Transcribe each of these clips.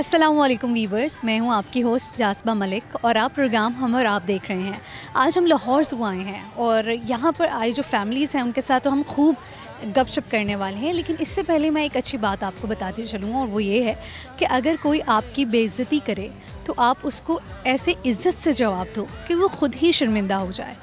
अस्सलामुअलैकुम वीवर्स, मैं हूं आपकी होस्ट जासबा मलिक और आप प्रोग्राम हम और आप देख रहे हैं। आज हम लाहौर से आए हैं और यहाँ पर आए जो फैमिलीज़ हैं उनके साथ तो हम खूब गपशप करने वाले हैं। लेकिन इससे पहले मैं एक अच्छी बात आपको बताती चलूँ और वो ये है कि अगर कोई आपकी बेइज्जती करे तो आप उसको ऐसे इज़्ज़त से जवाब दो कि वो ख़ुद ही शर्मिंदा हो जाए।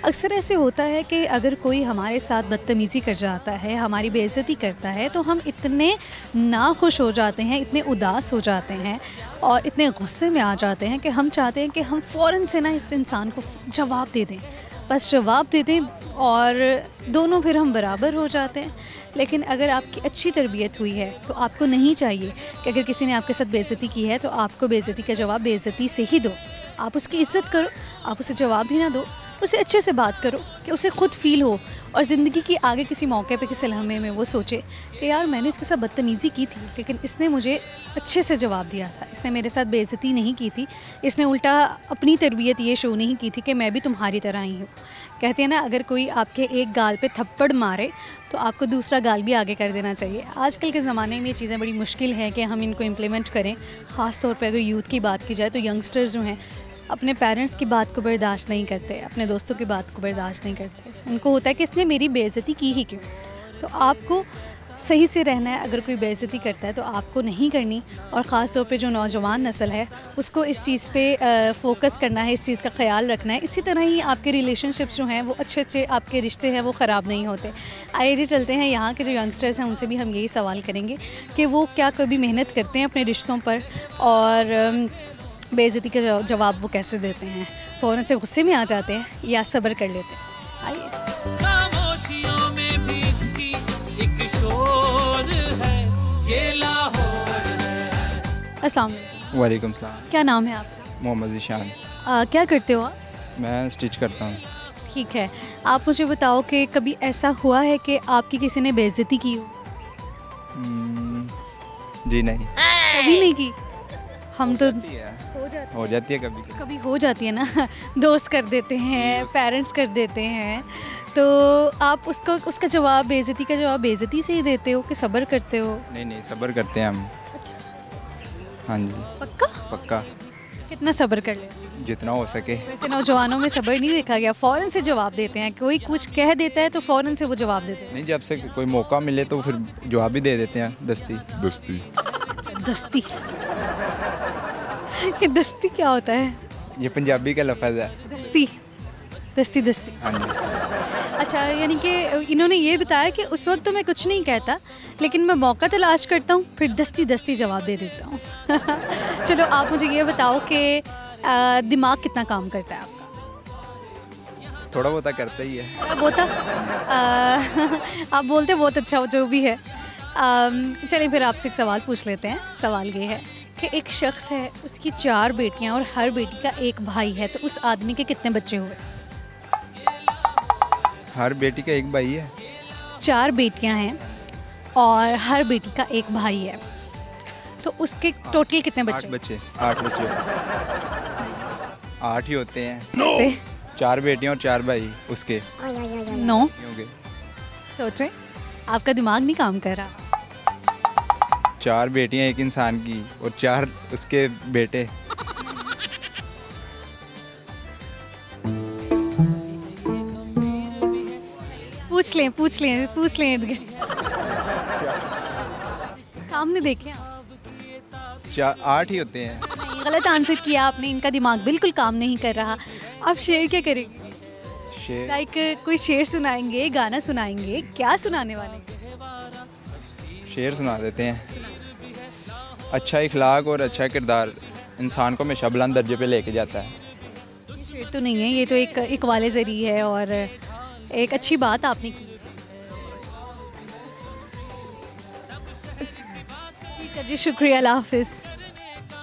अक्सर ऐसे होता है कि अगर कोई हमारे साथ बदतमीज़ी कर जाता है, हमारी बेइज्जती करता है, तो हम इतने नाखुश हो जाते हैं, इतने उदास हो जाते हैं और इतने गुस्से में आ जाते हैं कि हम चाहते हैं कि हम फ़ौरन से ना इस इंसान को जवाब दे दें, बस जवाब दे दें और दोनों फिर हम बराबर हो जाते हैं। लेकिन अगर आपकी अच्छी तरबियत हुई है तो आपको नहीं चाहिए कि अगर किसी ने आपके साथ बेइज्जती की है तो आपको बेइज्जती का जवाब बेइज्जती से ही दो। आप उसकी इज़्ज़त करो, आप उसे जवाब भी ना दो, उसे अच्छे से बात करो कि उसे ख़ुद फ़ील हो और ज़िंदगी की आगे किसी मौके पे किसी लम्हे में वो सोचे कि यार मैंने इसके साथ बदतमीज़ी की थी लेकिन इसने मुझे अच्छे से जवाब दिया था, इसने मेरे साथ बेइज्जती नहीं की थी, इसने उल्टा अपनी तरबियत ये शो नहीं की थी कि मैं भी तुम्हारी तरह ही हूँ। कहते हैं ना, अगर कोई आपके एक गाल पे थप्पड़ मारे तो आपको दूसरा गाल भी आगे कर देना चाहिए। आजकल के ज़माने में ये चीज़ें बड़ी मुश्किल हैं कि हम इनको इम्प्लीमेंट करें। ख़ास तौर पर अगर यूथ की बात की जाए तो यंगस्टर्स जो हैं अपने पेरेंट्स की बात को बर्दाश्त नहीं करते, अपने दोस्तों की बात को बर्दाश्त नहीं करते। उनको होता है कि इसने मेरी बेइज्जती की ही क्यों। तो आपको सही से रहना है। अगर कोई बेइज्जती करता है तो आपको नहीं करनी और ख़ास तौर पे जो नौजवान नस्ल है उसको इस चीज़ पे फ़ोकस करना है, इस चीज़ का ख्याल रखना है। इसी तरह ही आपके रिलेशनशिप्स जो हैं वो अच्छे आपके रिश्ते हैं वो ख़राब नहीं होते। आइए जी चलते हैं, यहाँ के जो यंगस्टर्स हैं उनसे भी हम यही सवाल करेंगे कि वो क्या कभी मेहनत करते हैं अपने रिश्तों पर और बेइज्जती का जवाब वो कैसे देते हैं, फ़ौरन से गुस्से में आ जाते हैं या सब्र कर लेते हैं। आइए खामोशियों में भी इसकी एक शोर है, ये लाहौर है। अस्सलाम वालेकुम। वालेकुम सलाम। क्या नाम है आपका? मोहम्मद ज़ीशान। क्या करते हो आप? मैं स्टिच करता हूँ। ठीक है, आप मुझे बताओ कि कभी ऐसा हुआ है कि आपकी किसी ने बेइज्जती की हो? जी नहीं। कभी नहीं की? हम तो हो जाती है कभी कभी हो जाती है ना दोस्त कर देते हैं, पेरेंट्स कर देते हैं, तो आप उसका जवाब बेइज्जती का जवाब बेइज्जती से ही देते हो कि सब्र करते हो? नहीं सब्र करते हैं हम। अच्छा, हाँ जी। पक्का। कितना सब्र कर ले? जितना हो सके। वैसे नौजवानों में सब्र नहीं देखा गया, फ़ौरन से जवाब देते हैं। कोई कुछ कह देता है तो फ़ौरन से वो जवाब देते हैं। नहीं, जब से कोई मौका मिले तो फिर जवाब भी दे देते हैं। दस्ती। दस्ती ये दस्ती क्या होता है? ये पंजाबी का लफ्ज़ है। दस्ती। हाँ जी। अच्छा, यानी कि इन्होंने ये बताया कि उस वक्त तो मैं कुछ नहीं कहता लेकिन मैं मौका तलाश करता हूँ, फिर दस्ती जवाब दे देता हूँ। चलो आप मुझे ये बताओ कि दिमाग कितना काम करता है आपका? थोड़ा बहुत करता ही है। आप बोलते बहुत अच्छा हो जो भी है। चलिए फिर आपसे एक सवाल पूछ लेते हैं। सवाल ये है कि एक शख्स है, उसकी 4 बेटियां और हर बेटी का एक भाई है, तो उस आदमी के कितने बच्चे हुए? हर बेटी का एक भाई है। 4 बेटियां हैं और हर बेटी का एक भाई है, तो उसके टोटल कितने बच्चे? 8 बच्चे 8 ही होते हैं। से 4 बेटियां और 4 भाई उसके 9। होंगे। सोचें, आपका दिमाग नहीं काम कर रहा। 4 बेटियां एक इंसान की और 4 उसके बेटे। पूछ लें इर्द गिर्द। सामने देखें आप। 8 ही होते हैं। नहीं, गलत आंसर किया आपने। इनका दिमाग बिल्कुल काम नहीं कर रहा। आप शेर क्या करेंगे? शेर लाइक कोई शेर सुनाएंगे, गाना सुनाएंगे, क्या सुनाने वाले? शेर सुना देते हैं। अच्छा इखलाक और अच्छा किरदार इंसान को हमेशा बुलंद दर्जे पे लेके जाता है। ये शेर तो नहीं है, ये तो एक वाले ज़री है और एक अच्छी बात आपने की। ठीक है जी, शुक्रिया, अल्लाह हाफिज़।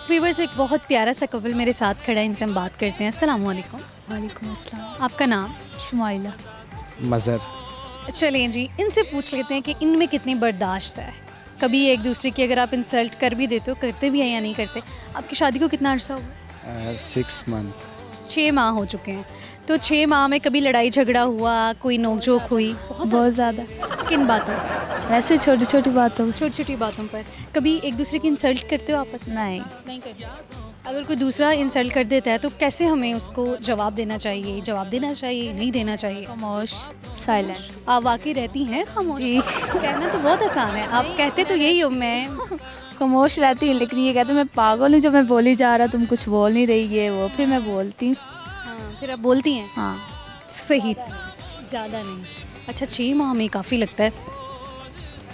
व्यूअर्स, एक बहुत प्यारा सा कपल मेरे साथ खड़ा है, इनसे हम बात करते हैं। अस्सलाम वालेकुम। वालेकुम अस्सलाम। आपका नाम? शुमाइला। मज़र। चलें जी, इनसे पूछ लेते हैं कि इनमें कितनी बर्दाश्त है। कभी एक दूसरे की अगर आप इंसल्ट कर भी देते हो, करते भी हैं या नहीं करते? आपकी शादी को कितना अर्सा हुआ? 6 मंथ। 6 माह हो चुके हैं। तो 6 माह में कभी लड़ाई झगड़ा हुआ, कोई नोकझोंक हुई? बहुत ज़्यादा। किन बातों? वैसे छोटी छोटी बातों छोटी छोटी बातों पर। कभी एक दूसरे की इंसल्ट करते हो आपस में? नहीं करते। अगर कोई दूसरा इंसल्ट कर देता है तो कैसे हमें उसको जवाब देना चाहिए, नहीं देना चाहिए? खामोश, साइलेंट। आप वाकई रहती हैं खामोश? जी। कहना तो बहुत आसान है, आप कहते तो यही हो। मैं खामोश रहती हूँ, लेकिन ये कहते मैं पागल हूँ जो मैं बोली जा रहा, तुम कुछ बोल नहीं रही है वो, फिर मैं बोलती हूँ। हाँ, फिर आप बोलती हैं? हाँ। सही, ज़्यादा नहीं। अच्छा 6 माह में काफ़ी लगता है।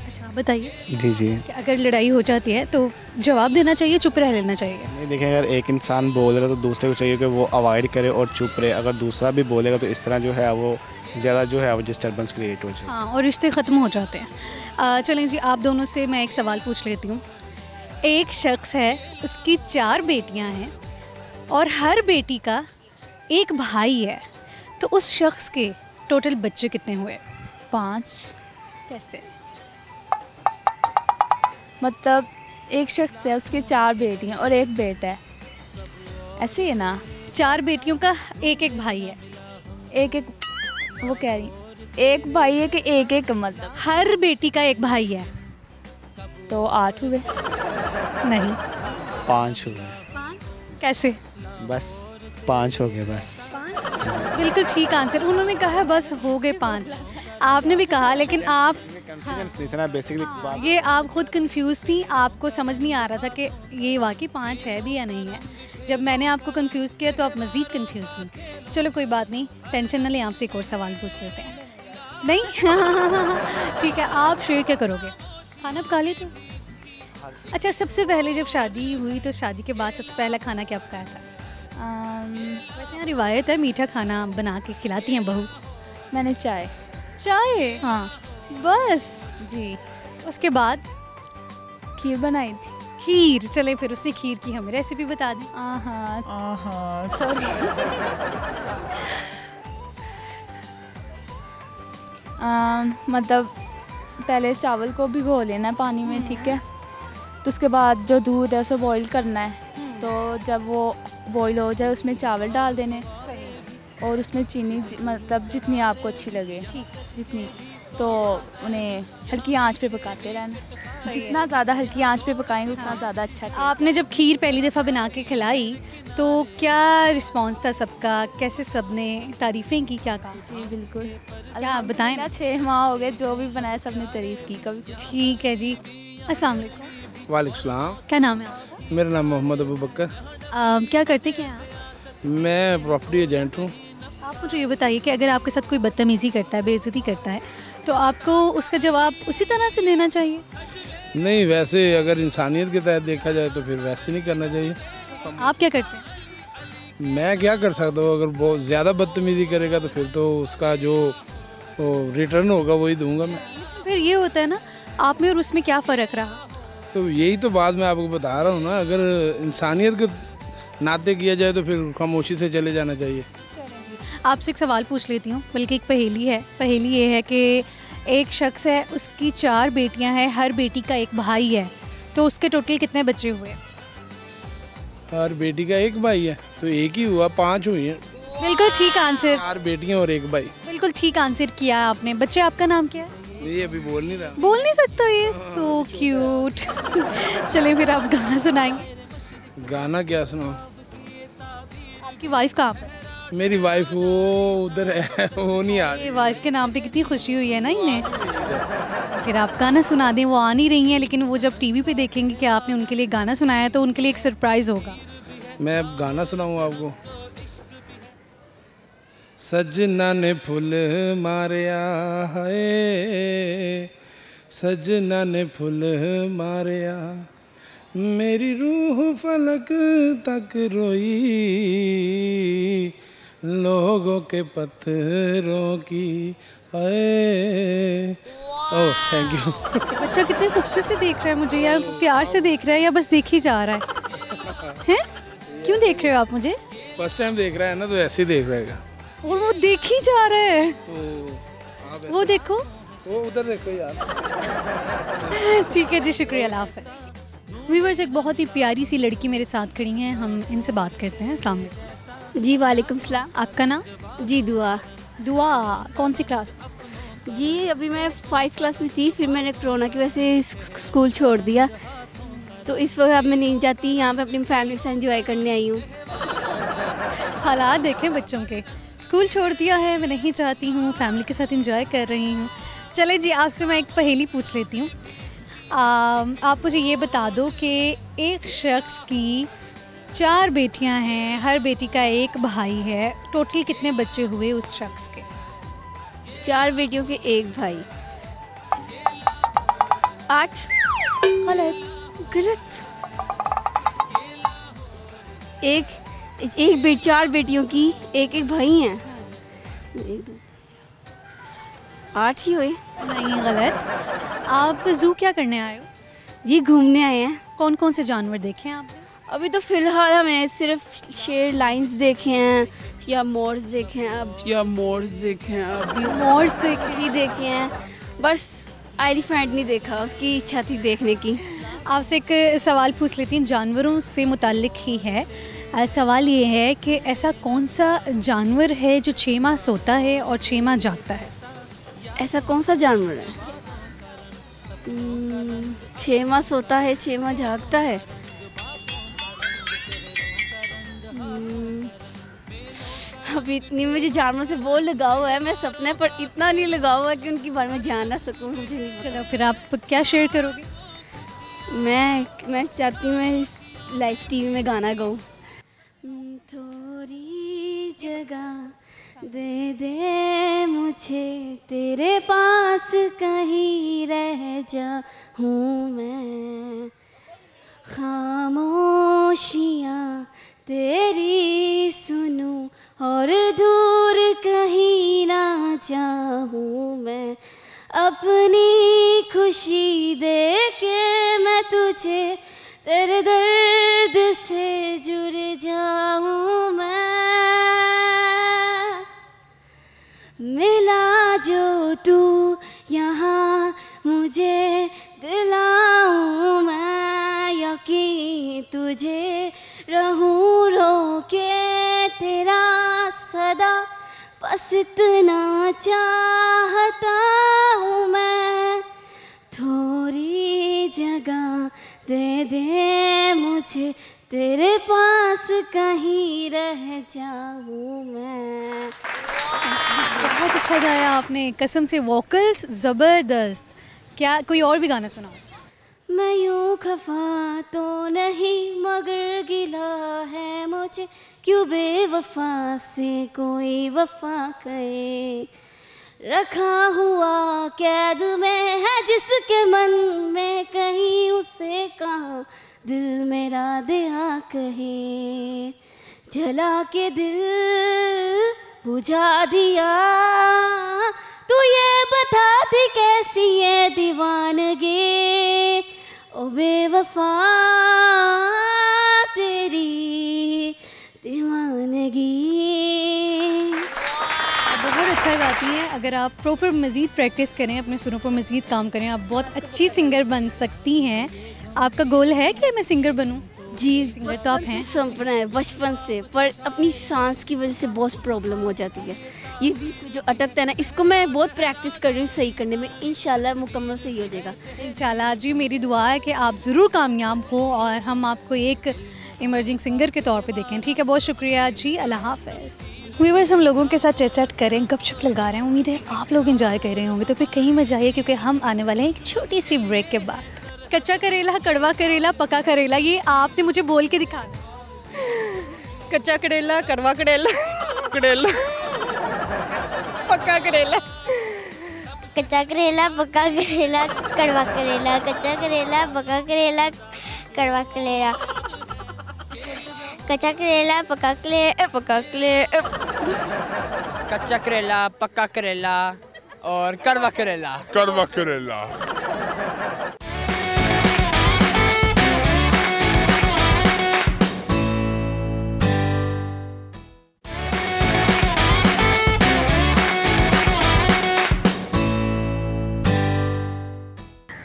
अच्छा आप बताइए जी जी। कि अगर लड़ाई हो जाती है तो जवाब देना चाहिए, चुप रह लेना चाहिए? नहीं देखें, अगर एक इंसान बोल रहा है तो दूसरे को चाहिए कि वो अवॉइड करे और चुप रहे। अगर दूसरा भी बोलेगा तो इस तरह जो है वो ज़्यादा जो है वो डिस्टर्बेंस क्रिएट हो जाए। हाँ, और रिश्ते ख़त्म हो जाते हैं। चलें जी, आप दोनों से मैं एक सवाल पूछ लेती हूँ। एक शख्स है, उसकी 4 बेटियाँ हैं और हर बेटी का एक भाई है, तो उस शख्स के टोटल बच्चे कितने हुए? 5। कैसे? मतलब एक शख्स है, उसकी 4 बेटियाँ और एक बेटा है, ऐसे ही है ना? 4 बेटियों का एक एक भाई है। एक एक, वो कह रही एक भाई है कि एक एक, मतलब हर बेटी का एक भाई है। तो 8 हुए। नहीं। 5 हो गए। 5? कैसे? बस 5 हो गए बस। 5? बिल्कुल ठीक आंसर। उन्होंने कहा बस हो गए 5, आपने भी कहा, लेकिन आप कॉन्फिडेंस नहीं था ना बेसिकली बात। ये आप खुद कंफ्यूज थी, आपको समझ नहीं आ रहा था कि ये वाकई 5 है भी या नहीं है। जब मैंने आपको कंफ्यूज किया तो आप मज़ीद कंफ्यूज हुई। चलो कोई बात नहीं, टेंशन न लें, आपसे एक और सवाल पूछ लेते हैं। नहीं? ठीक है, आप शेयर क्या करोगे? खाना पका लेते हो? अच्छा, सबसे पहले जब शादी हुई तो शादी के बाद सबसे पहला खाना क्या पकाया था? वैसे यहाँ रिवायत है मीठा खाना बना के खिलाती हैं बहू। मैंने चाय। चाय? हाँ बस? जी। उसके बाद? खीर बनाई थी। खीर? चले फिर उसी खीर की हमें रेसिपी बता दें। सॉरी। मतलब पहले चावल को भिगो लेना है पानी में, ठीक है? तो उसके बाद जो दूध है उसे बॉईल करना है। तो जब वो बॉईल हो जाए उसमें चावल डाल देने और उसमें चीनी, मतलब जितनी आपको अच्छी लगे, जितनी, तो उन्हें हल्की आंच पे पकाते रहना। जितना ज़्यादा हल्की आंच पे पकाएंगे उतना ज़्यादा अच्छा। आपने जब खीर पहली दफ़ा बना के खिलाई तो क्या रिस्पांस था सबका? कैसे सबने तारीफ़ें की, क्या कहा? जी बिल्कुल। क्या बताएं ना? 6 माह हो गए, जो भी बनाया सबने तारीफ़ की। कभी ठीक है जी। अस्सलाम वालेकुम। वालेकुम सलाम। क्या नाम है आपका? मेरा नाम मोहम्मद अबू बकर। क्या करते क्या हैं आप? मैं प्रॉपर्टी एजेंट हूँ। आप मुझे ये बताइए कि अगर आपके साथ कोई बदतमीज़ी करता है, बेइज्जती करता है, तो आपको उसका जवाब उसी तरह से देना चाहिए? नहीं, वैसे अगर इंसानियत के तहत देखा जाए तो फिर वैसे नहीं करना चाहिए। आप क्या करते हैं? मैं क्या कर सकता हूँ? अगर बहुत ज़्यादा बदतमीज़ी करेगा तो फिर तो उसका जो रिटर्न होगा वही दूंगा मैं। फिर ये होता है ना, आप में और उसमें क्या फ़र्क रहा? तो यही तो बात मैं आपको बता रहा हूँ ना, अगर इंसानियत के नाते किया जाए तो फिर खामोशी से चले जाना चाहिए। आपसे एक सवाल पूछ लेती हूँ, बल्कि एक पहेली है। पहेली ये है कि एक शख्स है, उसकी 4 बेटियां हैं, हर बेटी का एक भाई है, तो उसके टोटल कितने बच्चे हुए? हर बेटी का एक भाई है तो एक ही हुआ, 5 हुई हैं। बिल्कुल ठीक आंसर। 4 बेटियां और एक भाई। बिल्कुल ठीक आंसर किया आपने। बच्चे, आपका नाम क्या है? ये अभी बोल नहीं रहा। बोल नहीं सकता ये? So cute. चलिए फिर आप गाना सुनाएंगे। गाना क्या सुनाऊं? आपकी वाइफ कहाँ पर? मेरी वाइफ वो उधर है, वो नहीं आ रही। ये वाइफ के नाम पे कितनी खुशी हुई है ना इन्हें। फिर आप गाना सुना दें। वो आ नहीं रही हैं, लेकिन वो जब टीवी पे देखेंगे कि आपने उनके लिए गाना सुनाया है तो उनके लिए एक सरप्राइज़ होगा। मैं गाना सुनाऊँ आपको? सजना ने फुल मारिया है, सजना ने फुल मारिया, मेरी रूह फलक तक रोई, लोगों के पत्थरों की है। Oh thank you. बच्चा कितने गुस्से से देख रहा है मुझे, या प्यार से देख रहा है, या बस देख ही जा रहा है? हैं? क्यों देख रहे हो आप मुझे? फर्स्ट टाइम देख रहा है ना, तो ऐसे ही देख रहेगा। और वो देख ही जा रहा है। तो आप वो देखो, वो उधर देखो यार। ठीक है जी, शुक्रिया, अल्लाह हाफ़िज़। व्यूअर्स, एक बहुत ही प्यारी सी लड़की मेरे साथ खड़ी हैं, हम इनसे बात करते हैं। अस्सलाम वालेकुम। जी वालेकुम सलाम। आपका नाम? जी दुआ। दुआ। कौन सी क्लास? जी अभी मैं 5 क्लास में थी, फिर मैंने कोरोना की वजह से स्कूल छोड़ दिया, तो इस वक्त अब मैं नहीं जाती, यहाँ पे अपनी फैमिली के साथ एंजॉय करने आई हूँ। हालात देखें बच्चों के, स्कूल छोड़ दिया है, मैं नहीं चाहती हूँ, फैमिली के साथ एंजॉय कर रही हूँ। चले जी, आपसे मैं एक पहेली पूछ लेती हूँ। आप मुझे ये बता दो कि एक शख्स की 4 बेटियां हैं, हर बेटी का एक भाई है, टोटल कितने बच्चे हुए उस शख्स के? 4 बेटियों के एक भाई। 8। गलत। गलत। एक 4 बेटियों की एक भाई हैं। 1 2 8 ही हुए। नहीं, गलत। आप ज़ू क्या करने आए हो? जी घूमने आए हैं। कौन कौन से जानवर देखे हैं आपने? अभी तो फ़िलहाल हमें सिर्फ शेर लाइंस देखे हैं या मोर्स देखे हैं, अभी मोर्स देखे ही देखे हैं, बस एलिफेंट नहीं देखा, उसकी इच्छा थी देखने की। आपसे एक सवाल पूछ लेती हूँ, जानवरों से मुताल्लिक ही है। सवाल ये है कि ऐसा कौन सा जानवर है जो 6 माह सोता है और 6 माह जागता है? ऐसा कौन सा जानवर है? 6 माह सोता है, 6 माह जागता है। अभी इतनी मुझे जानवरों से वो लगाव है, मैं सपने पर इतना नहीं लगाव है कि उनके बारे में जान ना सकूं। मुझे नहीं। चलो फिर आप क्या शेयर करोगे? मैं चाहती हूँ मैं लाइव टीवी में गाना गाऊँ। थोड़ी जगह दे दे मुझे, तेरे पास कहीं रह जाऊँ मैं, खामोशियाँ तेरी सुनूं और दूर कहीं ना जाऊँ मैं, अपनी खुशी दे के मैं तुझे, तेरे दर्द से जुड़ जाऊँ मैं, मिला जो तू यहाँ मुझे दिलाऊँ मैं, यकीन तुझे रहूं रोके तेरा सदा, बस इतना चाहता हूँ मैं, थोड़ी जगह दे दे मुझे, तेरे पास कहीं रह जाऊँ मैं। बहुत अच्छा गाया आपने, कसम से वोकल्स ज़बरदस्त। क्या कोई और भी गाना सुनाओ? मैं यूँ खफा तो नहीं मगर गिला है मुझे, क्यों बेवफा से कोई वफा करे, रखा हुआ कैद में है जिसके मन में, कहीं उसे कहाँ दिल मेरा दिया कहे, जला के दिल बुझा दिया, तू ये बताती कैसी ये दीवानगी, ओ बेवफा तेरी दीवानगी। बहुत अच्छा गाती हैं। अगर आप प्रॉपर मज़ीद प्रैक्टिस करें, अपने सुरों पर मज़ीद काम करें, आप बहुत अच्छी सिंगर बन सकती हैं। आपका गोल है कि मैं सिंगर बनूं? जी सिंगर तो आप हैं। सपना है बचपन से, पर अपनी सांस की वजह से बहुत प्रॉब्लम हो जाती है, ये जो अटकता है ना, इसको मैं बहुत प्रैक्टिस कर रही हूँ सही करने में, इंशाल्लाह मुकम्मल सही हो जाएगा इंशाल्लाह। जी मेरी दुआ है कि आप ज़रूर कामयाब हो और हम आपको एक इमर्जिंग सिंगर के तौर पे देखें। ठीक है, बहुत शुक्रिया जी, अल्लाह हाफ़िज़। व्यूअर्स, हम लोगों के साथ चट करें, गपशप लगा रहे हैं, उम्मीद है आप लोग एंजॉय कर रहे होंगे। तो फिर कहीं मत जाइए क्योंकि हम आने वाले हैं एक छोटी सी ब्रेक के बाद। कच्चा करेला, कड़वा करेला, पका करेला, ये आपने मुझे बोल के दिखाना। कच्चा करेला, कड़वा करेला, करेला, पक्का करेला, कच्चा करेला, पका करेला, कड़वा करेला, कच्चा करेला, पका करेला, कड़वा करेला, कच्चा करेला, पका करेला, कच्चा करेला, पक्का करेला और कड़वा करेला, कड़वा करेला।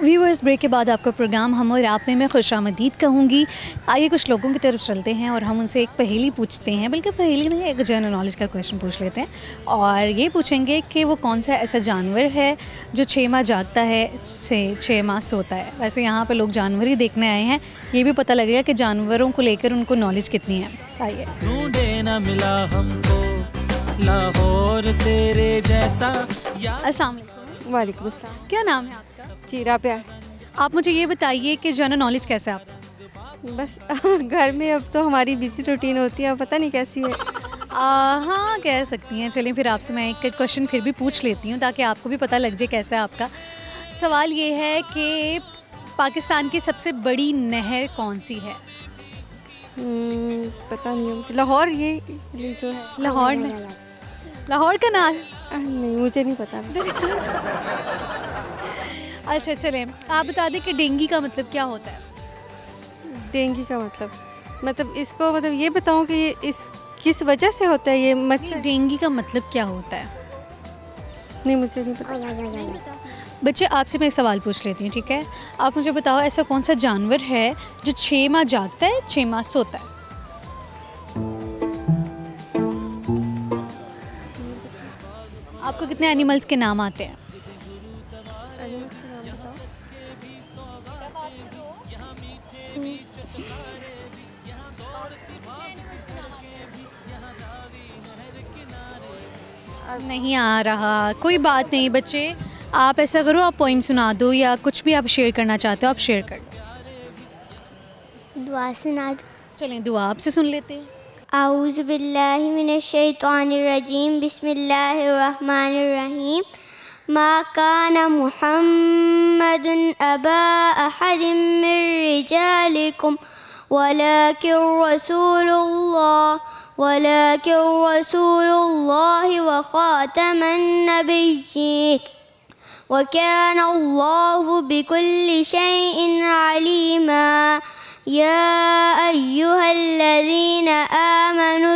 व्यूअर्स, ब्रेक के बाद आपका प्रोग्राम हम और आप में मैं खुशामदीद कहूँगी। आइए कुछ लोगों की तरफ चलते हैं और हम उनसे एक पहेली पूछते हैं, बल्कि पहेली नहीं, एक जनरल नॉलेज का क्वेश्चन पूछ लेते हैं और ये पूछेंगे कि वो कौन सा ऐसा जानवर है जो 6 माह जागता है से 6 माह सोता है। वैसे यहाँ पर लोग जानवर ही देखने आए हैं, ये भी पता लगेगा कि जानवरों को लेकर उनको नॉलेज कितनी है। आइए। ढूंढे ना मिला हमको लाहौर तेरे जैसा। अस्सलाम वालेकुम। वालेकुम अस्सलाम। क्या नाम है आपका? चीरा प्यार। आप मुझे ये बताइए कि जनरल नॉलेज कैसा है आपका? बस घर में अब तो हमारी बिजी रूटीन होती है, पता नहीं कैसी है। हाँ कह सकती हैं। चलिए फिर आपसे मैं एक क्वेश्चन फिर भी पूछ लेती हूँ ताकि आपको भी पता लग जाए कैसा है आपका। सवाल ये है कि पाकिस्तान की सबसे बड़ी नहर कौन सी है? पता नहीं मुझे। लाहौर ये जो है लाहौर में, लाहौर का नाम नहीं, मुझे नहीं पता। अच्छा चलें, आप बता दें कि डेंगू का मतलब क्या होता है? डेंगू का मतलब इसको मतलब ये बताऊं कि ये इस किस वजह से होता है ये मच्छर? डेंगू का मतलब क्या होता है? नहीं मुझे नहीं पता। बच्चे आपसे मैं एक सवाल पूछ लेती हूँ, ठीक है? आप मुझे बताओ ऐसा कौन सा जानवर है जो 6 माह जागता है 6 माह सोता है? आपको कितने एनिमल्स के नाम आते हैं? नहीं आ रहा, कोई बात नहीं बच्चे, आप ऐसा करो, आप पोइम सुना दो या कुछ भी आप शेयर करना चाहते हो आप शेयर कर दो। दुआ सुना दो। चलें दुआ आपसे सुन लेते हैं। आऊज़ु बिल्लाहि मिनश शैतानिर रजीम, बिस्मिल्लाहिर रहमानिर रहीम। मा काना मुहम्मदुन अबा अहदिम मिर रिजालिकुम वलाकिन रसूलुल्लाह व खातमन नबिय्यीन व काना अल्लाहु बिकुल्लि शैइन अलीमा। या अय्युहल्लज़ीना आमनु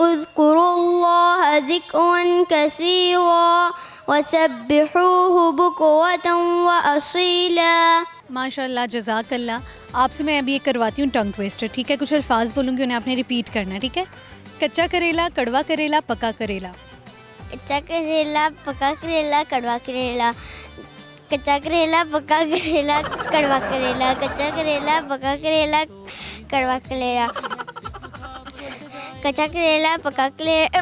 उज़्कुरुल्लाह ज़िक्रन कसीरा वसब्बिहूहु बुक्रतन व असीला। माशाल्लाह जज़ाकल्लाह। आपसे मैं अभी ये करवाती हूँ टंग ट्विस्टर, ठीक है? कुछ अल्फाज बोलूँगी, उन्हें आपने रिपीट करना है, ठीक है? कच्चा करेला, कड़वा करेला, पका करेला। कच्चा करेला, पका करेला, कड़वा करेला। कच्चा करेला, पका करेला, कड़वा करेला। कच्चा करेला, पका करेला, कड़वा करेला। कच्चा करेला, पका करेला।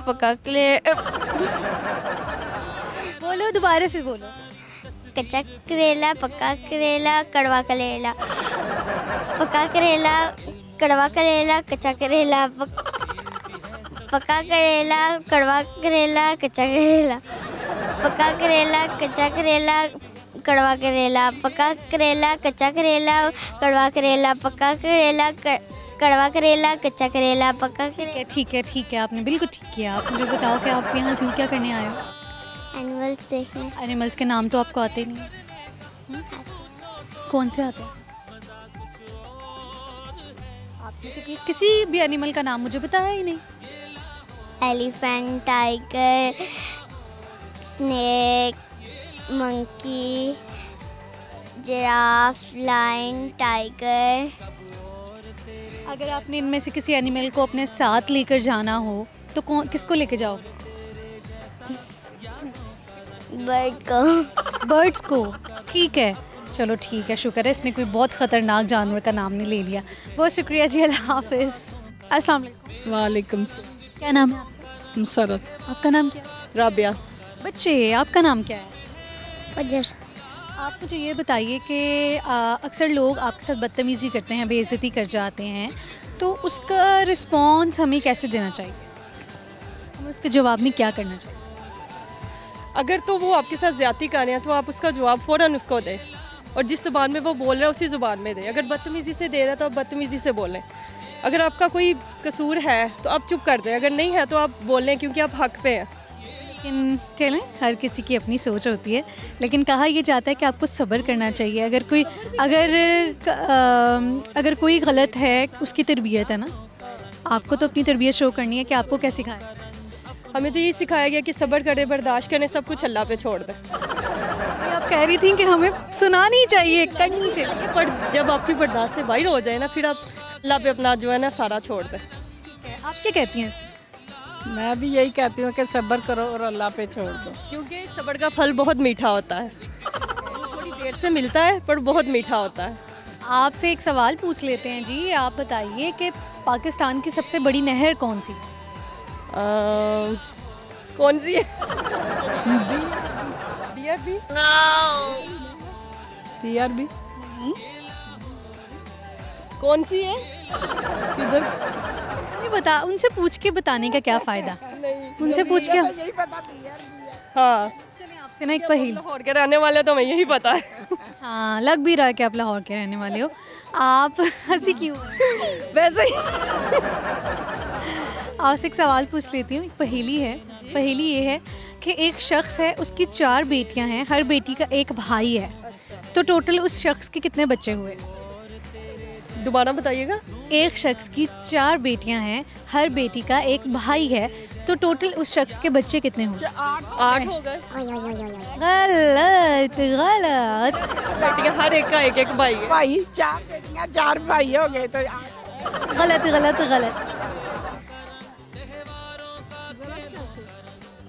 बोलो, दोबारा से बोलो। कच्चा करेला, पका करेला, कड़वा करेला। पका करेला, कड़वा करेला, कच्चा करेला, पका करेला, कड़वा करेला, कच्चा करेला। पका करेला, कच्चा करेला, कड़वा करेला। पका करेला, कच्चा करेला, कड़वा करेला। पका करेला, कड़वा करेला, कच्चा करेला। पका ठीक है, आपने बिल्कुल ठीक किया। आप मुझे बताओ कि आप यहाँ ज़ू क्या करने आए हो? एनिमल्स देखने। एनिमल्स के नाम तो आपको आते नहीं? कौन से आते हैं? आपने तो किसी भी एनिमल का नाम मुझे बताया ही नहीं। Elephant, tiger, snake, monkey, giraffe, lion, tiger. अगर आपने इनमें से किसी एनिमल को अपने साथ लेकर जाना हो तो किसको लेकर जाओगे? बर्ड्स को। ठीक है, चलो ठीक है, शुक्र है इसने कोई बहुत ख़तरनाक जानवर का नाम नहीं ले लिया। बहुत शुक्रिया जी, अल्लाह हाफिज़। अस्सलाम वालेकुम। वालेकुम। क्या नाम है आपका? मुसरत। आपका नाम क्या? राबिया। बच्चे आपका नाम क्या है? फजर। आप मुझे ये बताइए कि अक्सर लोग आपके साथ बदतमीज़ी करते हैं, बेइज्जती कर जाते हैं, तो उसका रिस्पॉन्स हमें कैसे देना चाहिए? हमें उसके जवाब में क्या करना चाहिए? अगर तो वो आपके साथ ज़्यादती कर रहे हैं तो आप उसका जवाब फ़ौरन उसको दें और जिस ज़ुबान में वो बोल रहा है उसी ज़ुबान में दें। अगर बदतमीज़ी से दे रहा है तो आप बदतमीज़ी से बोलें। अगर आपका कोई कसूर है तो आप चुप कर दें, अगर नहीं है तो आप बोलें क्योंकि आप हक पे हैं। लेकिन चलें, हर किसी की अपनी सोच होती है, लेकिन कहा यह जाता है कि आपको सब्र करना चाहिए। अगर कोई गलत है, उसकी तरबियत है ना, आपको तो अपनी तरबियत शो करनी है कि आपको क्या सिखाया। हमें तो ये सिखाया गया कि सब्र करें, बर्दाश्त करें, सब कुछ अल्लाह पे छोड़ दें। आप कह रही थी कि हमें सुनानी चाहिए, करनी चाहिए। पर जब आपकी बर्दाश्त से बाहर हो जाए ना, फिर आप अल्लाह पे अपना जो है ना सारा छोड़ दें। आप क्या कहती हैं इसमें? मैं भी यही कहती हूँ कि सब्र करो और अल्लाह पे छोड़ दो, क्योंकि सब्र का फल बहुत मीठा होता है। थोड़ी देर से मिलता है पर बहुत मीठा होता है। आपसे एक सवाल पूछ लेते हैं जी, आप बताइए कि पाकिस्तान की सबसे बड़ी नहर कौन सी? कौन सी है? DRB कौन सी है? किधर? नहीं बता, उनसे पूछ के बताने का क्या फ़ायदा? उनसे पूछ के यही पता हाँ, चलिए आपसे ना एक पहेली। लाहौर के रहने वाले तो मैं यही पता है। हाँ, लग भी रहा है कि आप लाहौर के रहने वाले हो। आप हंसी क्यों? वैसे ही आपसे एक सवाल पूछ लेती हूँ, एक पहेली है। पहेली ये है कि एक शख्स है, उसकी 4 बेटियां हैं, हर बेटी का एक भाई है, तो टोटल उस शख्स के कितने बच्चे हुए? दोबारा बताइएगा। एक शख्स की 4 बेटियां हैं, हर बेटी का एक भाई है, तो टोटल उस शख्स के बच्चे कितने हुए? 8 हो गए। गलत गलत। बेटियां हर एक का एक एक भाई है। भाई 4 बेटियां 4 भाई हो गए तो गलत गलत गलत।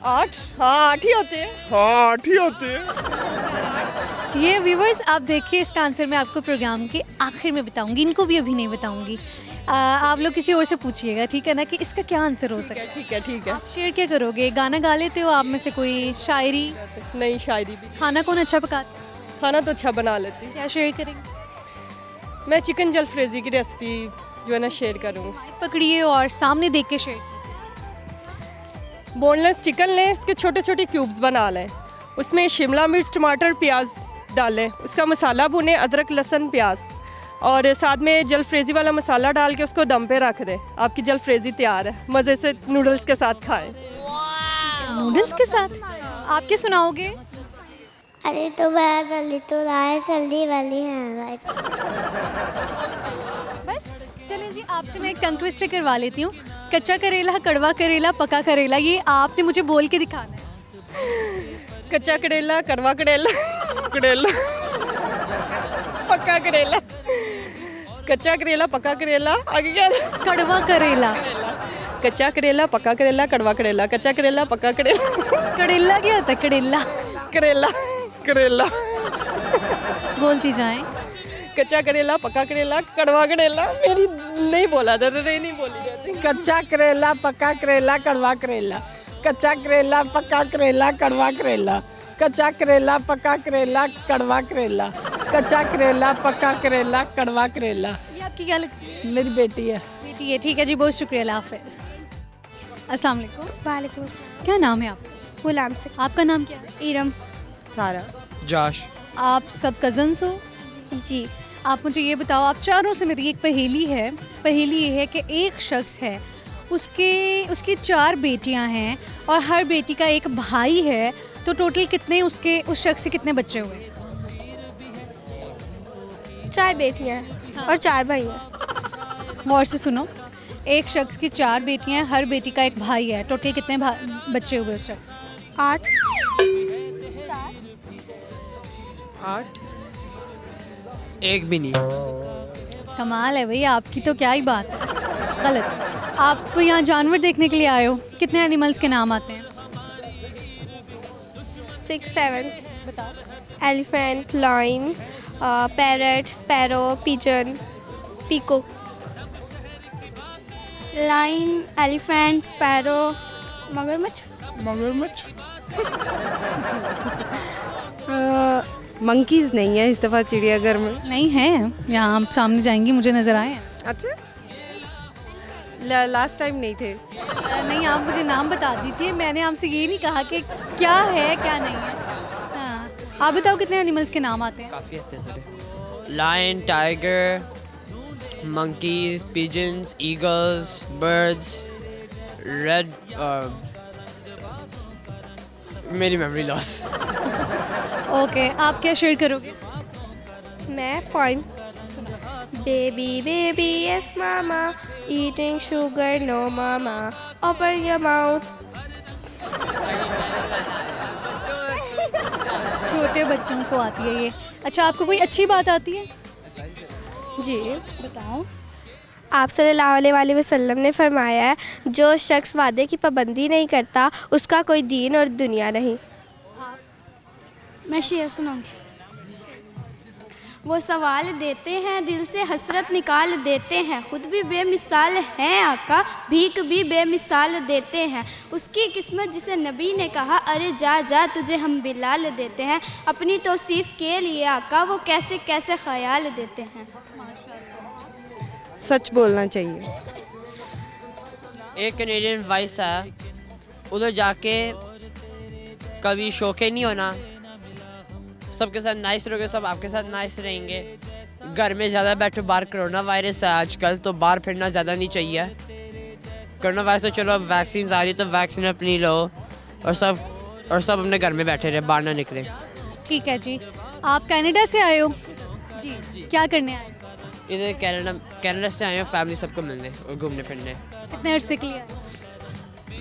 8? हाँ 8 ही होते हैं। हाँ 8 ही होते हैं। ये व्यूवर्स आप देखिए, इसका आंसर मैं आपको प्रोग्राम के आखिर में बताऊंगी, इनको भी अभी नहीं बताऊंगी। आप लोग किसी और से पूछिएगा, ठीक है ना, कि इसका क्या आंसर हो सकता है। ठीक है ठीक है। आप शेयर क्या करोगे? गाना गा लेते हो आप में से कोई? शायरी? नहीं, शायरी भी। खाना कौन अच्छा पकाता? खाना तो अच्छा बना लेती। क्या शेयर करेंगे? मैं चिकन जलफ्रेजी की रेसिपी जो है ना शेयर करूँगी। पकड़िए और सामने देख के शेयर। बोनलेस चिकन लें, उसके छोटे छोटे क्यूब्स बना लें, उसमें शिमला मिर्च, टमाटर, प्याज डालें, उसका मसाला भुनें, अदरक, लहसुन, प्याज, और साथ में जलफ्रेजी वाला मसाला डाल के उसको दम पे रख दें। आपकी जलफ्रेजी तैयार है। मज़े से नूडल्स के साथ खाएं। नूडल्स के साथ? आप क्या सुनाओगे? अरे तो मैं जल्दी तो राय जल्दी वाली है। बस चलें जी, आपसे मैं एक टंग ट्विस्टर करवा लेती हूँ। कच्चा करेला, कड़वा करेला, पका करेला, ये आपने मुझे बोल के दिखाना है। कच्चा करेला, कड़वा करेला, करेला, पक्का करेला, कच्चा करेला, पक्का करेला, आगे क्या? कड़वा करेला। कच्चा करेला, पक्का करेला, कड़वा करेला, कच्चा करेला, पक्का करेला। करेला क्या होता है? करेला करेला करेला बोलती जाएं। कच्चा करेला, पक्का करेला, कड़वा करेला। मेरी नहीं बोला था, नहीं बोली जाती। कच्चा करेला, पका करेला, कड़वा करेला। कच्चा करेला, पका करेला, कड़वा करेला। कच्चा करेला, पका करेला, कड़वा करेला। कच्चा करेला, पका करेला, कड़वा करेला। ये आपकी क्या लगती है? मेरी बेटी है। बेटी है, ठीक है जी, बहुत शुक्रिया, अल्लाह हाफ़िज़। अस्सलाम वालेकुम। वालेकुम अस्सलाम। क्या नाम है आपका? गुलाम से। आपका नाम क्या है? इरम। सारा। जाश। आप सब कज़न्स हो? जी। आप मुझे ये बताओ, आप चारों से मेरी एक पहेली है। पहेली ये है कि एक शख्स है, उसकी 4 बेटियां हैं और हर बेटी का एक भाई है, तो टोटल कितने उस शख्स से कितने बच्चे हुए? 4 बेटियां हैं और 4 भाई हैं। गौर से सुनो, एक शख्स की 4 बेटियां हैं, हर बेटी का एक भाई है, टोटल कितने बच्चे हुए उस शख्स? 8। 8? एक भी नहीं। कमाल है भाई, आपकी तो क्या ही बात है। गलत। आप यहाँ जानवर देखने के लिए आए हो, कितने एनिमल्स के नाम आते हैं? 6 7। बताओ। Elephant, lion, parrot, sparrow, pigeon, peacock. Lion, elephant, sparrow, मगरमच्छ। मगरमच्छ। मंकीज नहीं है इस दफ़ा चिड़ियाघर में। नहीं है, यहाँ आप सामने जाएंगी, मुझे नज़र आए हैं। अच्छा, लास्ट टाइम नहीं थे। नहीं, आप मुझे नाम बता दीजिए, मैंने आपसे ये नहीं कहा कि क्या है क्या नहीं है। हाँ, आप बताओ कितने एनिमल्स के नाम आते हैं? काफ़ी अच्छे से। Lion, tiger, monkeys, pigeons, eagles, birds, red. मेरी मेमोरी लॉस। ओके, आप क्या शेयर करोगे? मैं poem. Baby baby yes mama, eating sugar no mama, open your mouth. छोटे बच्चों को आती है ये। अच्छा, आपको कोई अच्छी बात आती है? जी बताओ। आप सल्लल्लाहु अलैहि वसल्लम ने फरमाया है, जो शख्स वादे की पाबंदी नहीं करता उसका कोई दीन और दुनिया नहीं। मैं शेर सुनाऊंगी। वो सवाल देते हैं, दिल से हसरत निकाल देते हैं, खुद भी बेमिसाल हैं आका, भीख भी बेमिसाल देते हैं। उसकी किस्मत जिसे नबी ने कहा, अरे जा जा तुझे हम बिलाल देते हैं, अपनी तौसीफ़ के लिए आका वो कैसे कैसे ख्याल देते हैं। सच बोलना चाहिए। एक कैनेडियन वाइस है, उधर जाके कभी शौके नहीं होना, सबके साथ नाइस रहोगे, सब आपके साथ नाइस रहेंगे। घर में ज़्यादा बैठो, बाहर कोरोना वायरस है आजकल, तो बाहर फिरना ज़्यादा नहीं चाहिए। कोरोना वायरस तो चलो अब वैक्सीन आ रही है तो वैक्सीन अपनी लो, और सब अपने घर में बैठे रहे, बाहर ना निकले। ठीक है जी। आप कनाडा से आए हो? जी। क्या करने आए? इधर कनाडा से आए हो फैमिली सबको मिलने और घूमने फिरने। कितने अरसे के लिए?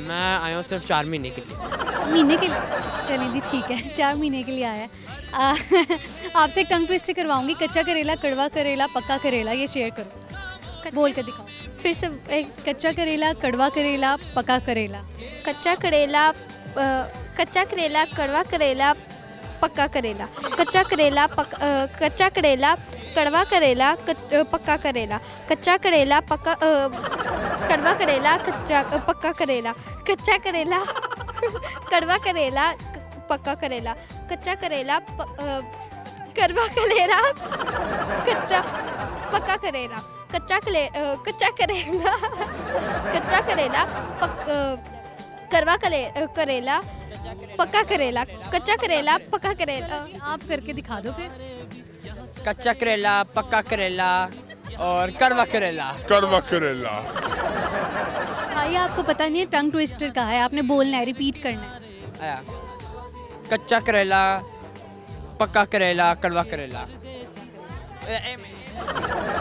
मैं आया हूँ सिर्फ 4 महीने के लिए। महीने के लिए? चलें जी, ठीक है, 4 महीने के लिए आया। आपसे एक टंग ट्विस्टर करवाऊंगी। कच्चा करेला, कड़वा करेला, पक्का करेला, ये शेयर करो, बोल कर दिखाओ। फिर से एक। कच्चा करेला, कड़वा करेला, पक्का करेला। कच्चा करेला, कड़वा करेला, पक्का करेला। कच्चा करेला, कच्चा करेला, कड़वा करेला, पक्का करेला। कच्चा करेला, पक्का कड़वा करेला, पक्का करेला। कच्चा करेला, कड़वा करेला, पक्का करेला। कच्चा करेला, कड़वा करेला, कच्चा पक्का करेला। कच्चा करेला, कच्चा करेला, कड़वा करेला, पक्का करेला। कच्चा करेला, पक्का करेला। आप करके दिखा दो फिर। कच्चा करेला, पक्का करेला और कड़वा करेला। कड़वा करेला। भाई आपको पता नहीं है टंग ट्विस्टर का है, आपने बोलना है, रिपीट करना है। आया। कच्चा करेला, पक्का करेला, कड़वा करेला।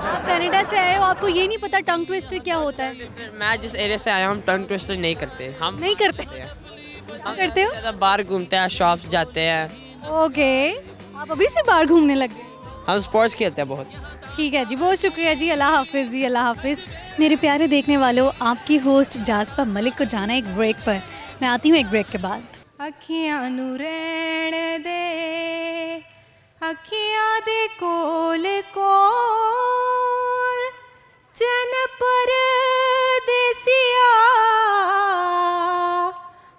आप कनाडा से आए हो, आपको ये नहीं पता टंग ट्विस्टर क्या होता है? मैं जिस एरिया से आया हूँ, टंग ट्विस्टर नहीं करते। हम नहीं करते? हम करते हो? ज़्यादा बाहर घूमते हैं, शॉप्स जाते हैं। ओके, आप अभी से बाहर घूमने लग गए? हम स्पोर्ट्स खेलते हैं बहुत। ठीक है जी, बहुत शुक्रिया जी। अल्लाह हाफिज़ जी, अल्लाह हाफिज़। मेरे प्यारे देखने वालों, आपकी होस्ट जाज़बा मलिक को जाना एक ब्रेक पर। मैं आती हूँ एक ब्रेक के बाद। अखियां नू रहण दे, अखियां दे कोल कोल, जन परदेसिया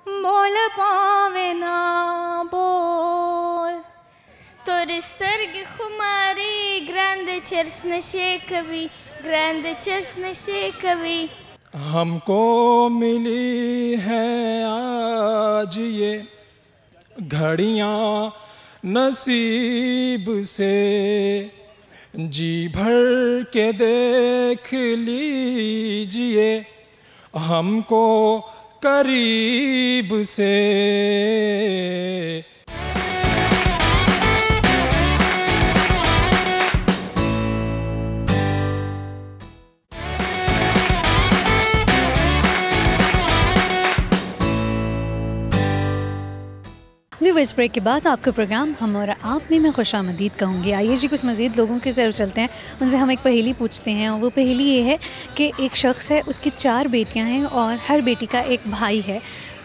मोल पावे ना बोल। Tor stargi khumari grande chers नशे कभी, ग्रैंड चर्च नशे कभी। हमको मिली है आज ये घड़ियाँ नसीब से, जी भर के देख लीजिए हमको करीब से। व्यूअर्स, ब्रेक के बाद आपका प्रोग्राम हम और आप में मैं खुशामदीद कहूँगी। आइए जी कुछ मज़ीद लोगों की तरफ चलते हैं, उनसे हम एक पहेली पूछते हैं। और वो पहेली ये है कि एक शख्स है, उसकी 4 बेटियां हैं और हर बेटी का एक भाई है,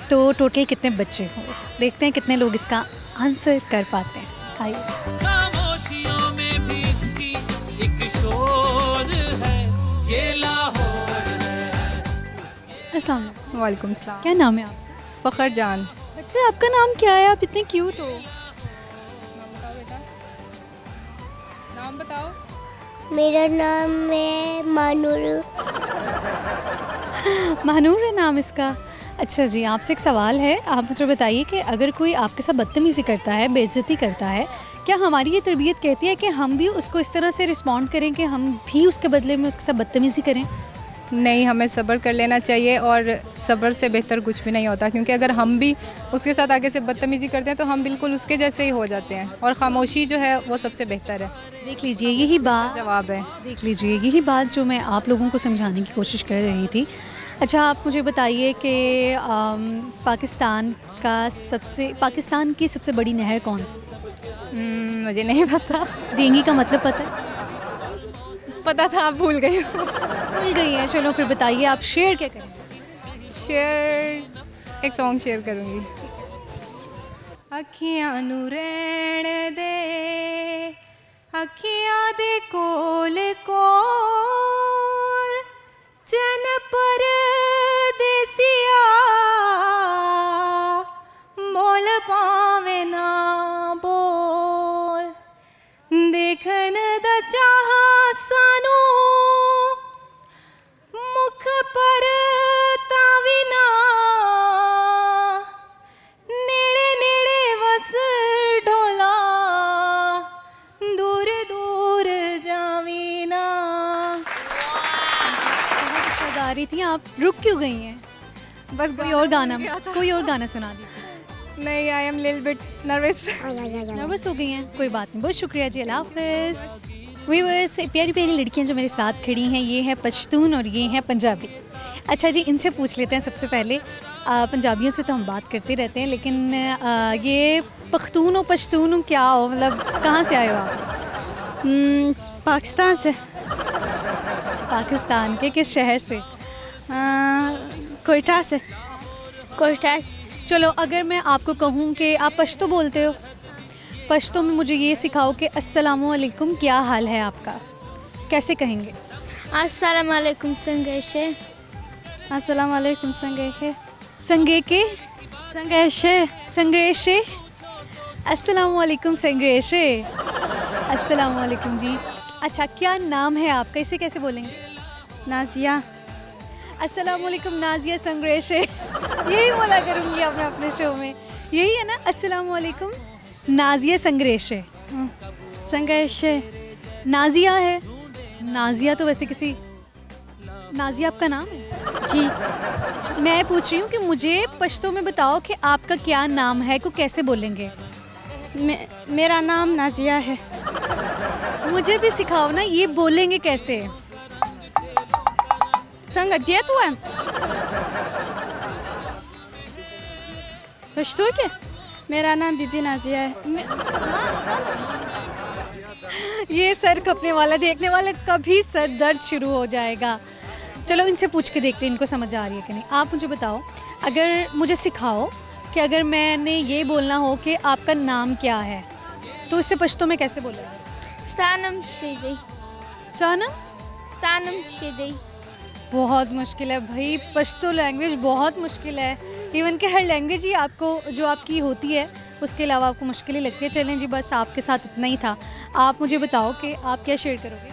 तो टोटल कितने बच्चे हों? देखते हैं कितने लोग इसका आंसर कर पाते हैं। आइए। खामोशियों में भी इसकी एक शोर है, ये लाहौर है। अस्सलाम वालेकुम। वालेकुम सलाम। क्या नाम है आपका? फ़खर जान। अच्छा, आपका नाम क्या है? आप इतने क्यूट हो। नाम बताओ। मेरा नाम है मानूर। महानूर है नाम इसका। अच्छा जी, आपसे एक सवाल है, आप मुझे बताइए कि अगर कोई आपके साथ बदतमीज़ी करता है, बेइज्जती करता है, क्या हमारी ये तरबियत कहती है कि हम भी उसको इस तरह से रिस्पॉन्ड करें कि हम भी उसके बदले में उसके साथ बदतमीज़ी करें? नहीं, हमें सब्र कर लेना चाहिए, और सब्र से बेहतर कुछ भी नहीं होता, क्योंकि अगर हम भी उसके साथ आगे से बदतमीज़ी करते हैं तो हम बिल्कुल उसके जैसे ही हो जाते हैं, और ख़ामोशी जो है वो सबसे बेहतर है। देख लीजिए, यही बात जवाब है। देख लीजिए, यही बात जो मैं आप लोगों को समझाने की कोशिश कर रही थी। अच्छा, आप मुझे बताइए कि पाकिस्तान की सबसे बड़ी नहर कौन सी? मुझे नहीं पता। डेंगी का मतलब पता है? पता था, आप भूल गई हो। भूल गई है। चलो फिर बताइए, आप शेयर क्या करें? शेयर एक सॉन्ग शेयर करूँगी। अखियां नू रहण दे, अखियां दे कोल कोल, चन पर देसिया बोल पावे ना बोल, देखन दा चाहा सानू मुख पर तावी ना, नेड़े नेड़े वस ढोला, दूर दूर जावी ना। बहुत अच्छा गा रही थी आप, रुक क्यों गई हैं? बस कोई और गाना सुना दीजिए। नहीं, I am little bit nervous हो गई हैं। कोई बात नहीं, बहुत शुक्रिया जी, अल्लाह हाफ़िज़। व्यूअर्स, प्यारी प्यारी लड़कियां जो मेरे साथ खड़ी हैं, ये हैं पश्तून और ये हैं पंजाबी। अच्छा जी, इनसे पूछ लेते हैं सबसे पहले। पंजाबियों से तो हम बात करते रहते हैं, लेकिन ये पख्तून हो पश्तून हो क्या हो, मतलब कहाँ से आए हो आप? पाकिस्तान से। पाकिस्तान के किस शहर से? कोयटा से। कोयटा से। चलो, अगर मैं आपको कहूँ कि आप पश्तो बोलते हो, पश्तो में मुझे ये सिखाओ कि अस्सलामु अलैकुम क्या हाल है आपका, कैसे कहेंगे? अस्सलाम वालेकुम संगेशे। अस्सलाम वालेकुम संगेशे। संगेके संगेशे। संग्रेशे। अस्सलामु अलैकुम संग्रेशे। अस्सलामु अलैकुम जी। अच्छा, क्या नाम है आपका, इसे कैसे बोलेंगे? नाजिया। अस्सलामु अलैकुम नाजिया संग्रेशे। यही बोला करूँगी अब मैं अपने शो में, यही है ना? अस्सलामु अलैकुम नाजिया संग्रेशे। संग्रेशे। नाजिया है। नाजिया तो वैसे किसी, नाजिया आपका नाम है? जी। मैं पूछ रही हूँ कि मुझे पश्तो में बताओ कि आपका क्या नाम है, को कैसे बोलेंगे? मेरा नाम नाजिया है। मुझे भी सिखाओ ना, ये बोलेंगे कैसे? संग दिया तू है पश्तो के? मेरा नाम बीबी नाजिया है। ये सर कपने वाला देखने वाला कभी सर दर्द शुरू हो जाएगा। चलो, इनसे पूछ के देखते हैं इनको समझ आ रही है कि नहीं। आप मुझे बताओ, अगर मुझे सिखाओ कि अगर मैंने ये बोलना हो कि आपका नाम क्या है, तो इससे पश्तो में कैसे बोलेंगे? स्थानम शेदई। स्थानम शेदई। बहुत मुश्किल है भाई, पश्तो लैंग्वेज बहुत मुश्किल है। इवन कि हर लैंग्वेज ही आपको जो आपकी होती है उसके अलावा आपको मुश्किल ही लगती है। चलें जी, बस आपके साथ इतना ही था। आप मुझे बताओ कि आप क्या शेयर करोगे?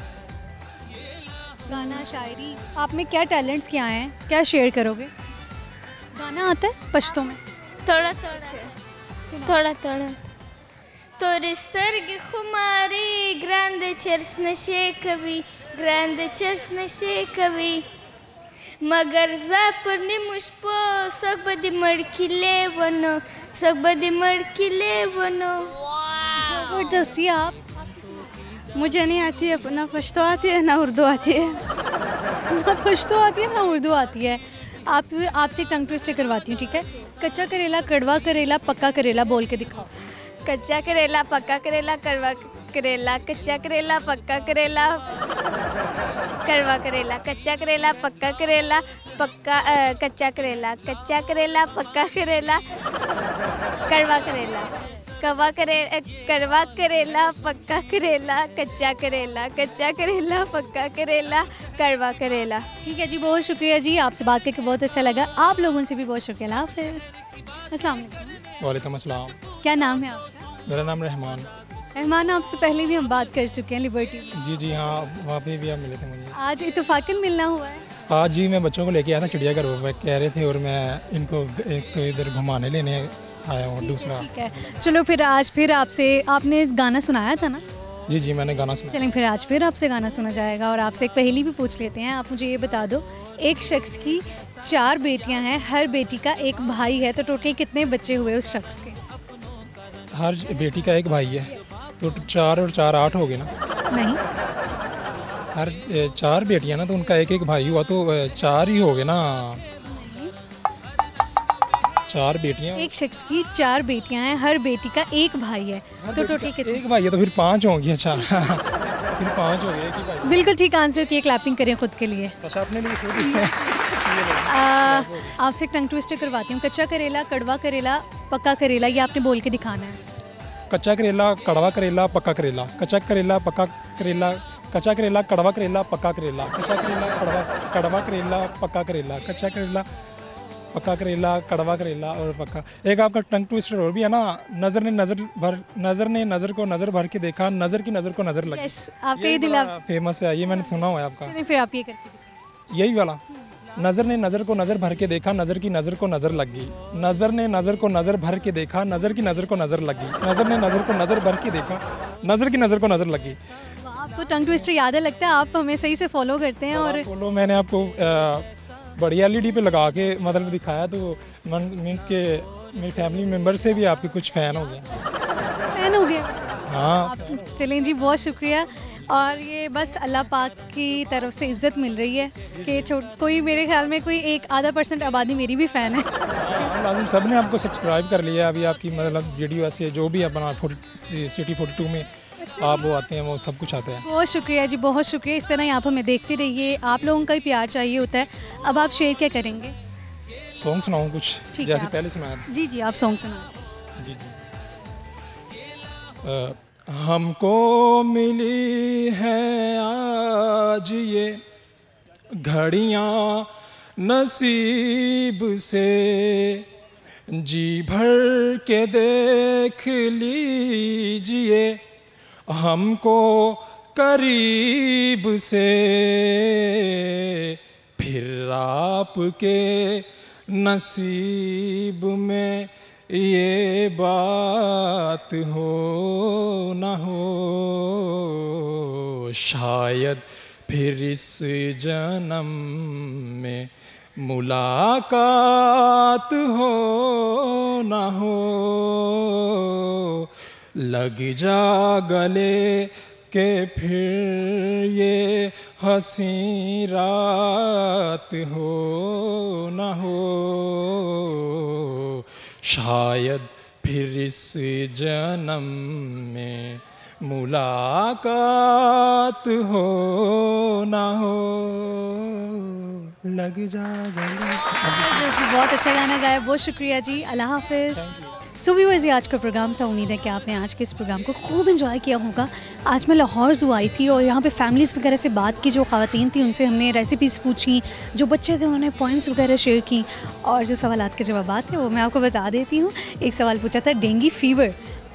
गाना, शायरी, आप में क्या टैलेंट्स क्या हैं, क्या शेयर करोगे? गाना आता है पश्तो में? थोड़ा थोड़ा थोड़ा। तोरे सर्ग खुमारी ग्रांड चर्च नशे कवि, ग्रांड चर्च नशे कवि, मगर जापनी मुझपो सकबदी मड़किले बनो, सकबदी मड़किले बनो। जबरदस्ती। आप? मुझे नहीं आती है, ना पश्तो आती है ना उर्दू आती है। ना पश्तो आती है ना उर्दू आती है। आपसे टंग ट्विस्टर करवाती हूँ, ठीक है? कच्चा करेला, कड़वा करेला, पक्का करेला बोल के दिखाओ। कच्चा करेला, पक्का करेला, कड़वा करेला, कच्चा करेला, पक्का करेला, कड़वा करेला, कच्चा करेला, पक्का करेला, कच्चा करेला, कच्चा करेला, पक्का करेला, कड़वा करेला, कड़वा करेला, पक्का करेला, कच्चा करेला, कच्चा करेला, पक्का करेला, कड़वा करेला। ठीक है जी, बहुत शुक्रिया जी, आपसे बात करके बहुत अच्छा लगा। आप लोगों से भी बहुत शुक्रिया। अल्लाह हाफ़िज़। अस्सलाम वालेकुम। वालेकुम अस्सलाम। क्या नाम है आपका? मेरा नाम रहमान। रहमान, आपसे पहले भी हम बात कर चुके हैं लिबर्टी में। जी जी हाँ, वहाँ पे भी आप मिले थे मुझे। आज इत्तेफाकन मिलना हुआ है। आज जी, मैं बच्चों को लेके आया था चिड़ियाघर, वो कह रहे थे और मैं इनको एक तो इधर घुमाने लेने आया हूँ, दूसरा। ठीक है, चलो फिर आज फिर आपसे, आपने गाना सुनाया था ना? जी जी, मैंने गाना सुना। चलें फिर आज फिर आपसे गाना सुना जाएगा और आपसे एक पहेली भी पूछ लेते हैं। आप मुझे ये बता दो, एक शख्स की 4 बेटियां हैं, हर बेटी का एक भाई है, तो टोटल कितने बच्चे हुए उस शख्स के? हर बेटी का एक भाई है, तो 4 और 4 8 हो गए ना? नहीं, हर 4 बेटियां ना, तो उनका एक एक भाई हुआ तो 4 ही हो गए ना। 4 बेटियां, एक शख्स की 4 बेटियां हैं, हर बेटी का एक भाई है, तो टोटल कितने? एक भाई है तो फिर 5 होंगी। अच्छा फिर 5 हो गए, एक ही भाई। बिल्कुल ठीक आंसर किए, क्लैपिंग करें खुद के लिए। अच्छा अपने लिए खुद ही। आपसे एक टंग ट्विस्टर करवाती हूँ। कच्चा करेला, कड़वा करेला, पक्का करेला, ये आपने बोल के दिखाना है। कच्चा करेला, कड़वा करेला, पक्का करेला। कच्चा करेला, पक्का करेला, कच्चा करेला, कड़वा करेला, पक्का करेला। कच्चा करेला, कड़वा करेला, पक्का करेला। कच्चा करेला, पक्का करेला, कड़वा करेला और पक्का। एक आपका टंग ट्विस्टर और भी है ना, नज़र ने नज़र को नज़र भर के देखा, नज़र की नज़र को नज़र लगी। यस, आपका ये दिला फेमस है, ये मैंने सुना हुआ है आपका। चलिए फिर आप ये करके यही वाला। नज़र ने नज़र को नज़र भर के देखा, नज़र की नज़र को नज़र लगी। नज़र ने नज़र को नज़र भर के देखा, नज़र की नज़र को नज़र लगी। नज़र ने नज़र को नज़र भर के देखा, नज़र की नज़र को नज़र लगी। आपको टंग ट्विस्टर याद है, लगता है आप हमें सही से फॉलो करते हैं। और फॉलो मैंने आपको बड़ी LED पे लगा के मतलब दिखाया, तो मीन्स के मेरी फैमिली मेम्बर से भी आपके कुछ फ़ैन हो गए। फैन हो गए? हाँ। आप चलें जी, बहुत शुक्रिया। और ये बस अल्लाह पाक की तरफ से इज़्ज़त मिल रही है कि कोई, मेरे ख्याल में कोई 1-आधा% आबादी मेरी भी फ़ैन है। लाजिम सब ने आपको सब्सक्राइब कर लिया। अभी आपकी मतलब वीडियो ऐसे जो भी अपना सिटी 42 में आप वो आते हैं, वो सब कुछ आता है। बहुत शुक्रिया जी, बहुत शुक्रिया। इस तरह ही आप हमें देखते रहिए, आप लोगों का ही प्यार चाहिए होता है। अब आप शेयर क्या करेंगे? सॉन्ग सुनाऊँ कुछ ठीक जैसे है, पहले सुनाया? जी जी, आप सॉन्ग सुनाएं। जी जी। हमको मिली है आज ये घड़ियाँ नसीब से, जी भर के देख लीजिए हमको करीब से, फिर आपके नसीब में ये बात हो न हो, शायद फिर इस जन्म में मुलाकात हो न हो। लग जा गले के फिर ये हंसी रात हो न हो, शायद फिर इस जन्म में मुलाकात हो ना हो। लग जा गले। बहुत अच्छा गाना गाया, बहुत शुक्रिया जी, अल्लाह हाफिज़। सो व्यूअर्स, ये आज का प्रोग्राम था। उम्मीद है कि आपने आज के इस प्रोग्राम को खूब एंजॉय किया होगा। आज मैं लाहौर ज़ू आई थी और यहाँ पे फैमिलीज़ वगैरह से बात की, जो ख़वातीन थी उनसे हमने रेसिपीज़ पूछी, जो बच्चे थे उन्होंने पॉइंट्स वगैरह शेयर की, और जो सवालात के जवाब थे वो मैं आपको बता देती हूँ। एक सवाल पूछा था, डेंगू फीवर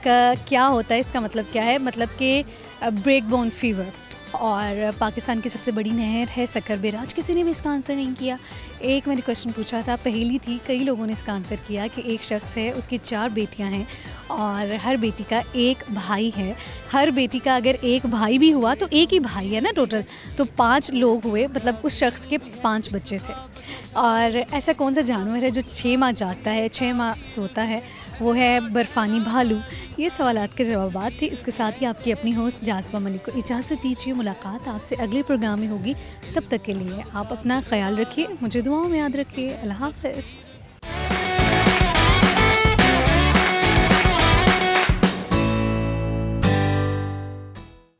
का क्या होता है, इसका मतलब क्या है? मतलब कि ब्रेक बोन फीवर। और पाकिस्तान की सबसे बड़ी नहर है सक्कर-बेरा। आज किसी ने भी इसका आंसर नहीं किया। एक मैंने क्वेश्चन पूछा था, पहेली थी, कई लोगों ने इसका आंसर किया कि एक शख्स है, उसकी 4 बेटियां हैं और हर बेटी का एक भाई है। हर बेटी का अगर एक भाई भी हुआ तो एक ही भाई है ना टोटल, तो 5 लोग हुए, मतलब उस शख्स के 5 बच्चे थे। और ऐसा कौन सा जानवर है जो 6 माह जागता है, 6 माह सोता है? वो है बर्फ़ानी भालू। ये सवालात के जवाबात थे। इसके साथ ही आपकी अपनी होस्ट जाज़बा मलिक को इजाज़त दीजिए। मुलाकात आपसे अगले प्रोग्राम में होगी। तब तक के लिए आप अपना ख्याल रखिए, मुझे दुआओं में याद रखिए। अल्लाह हाफ़िज़।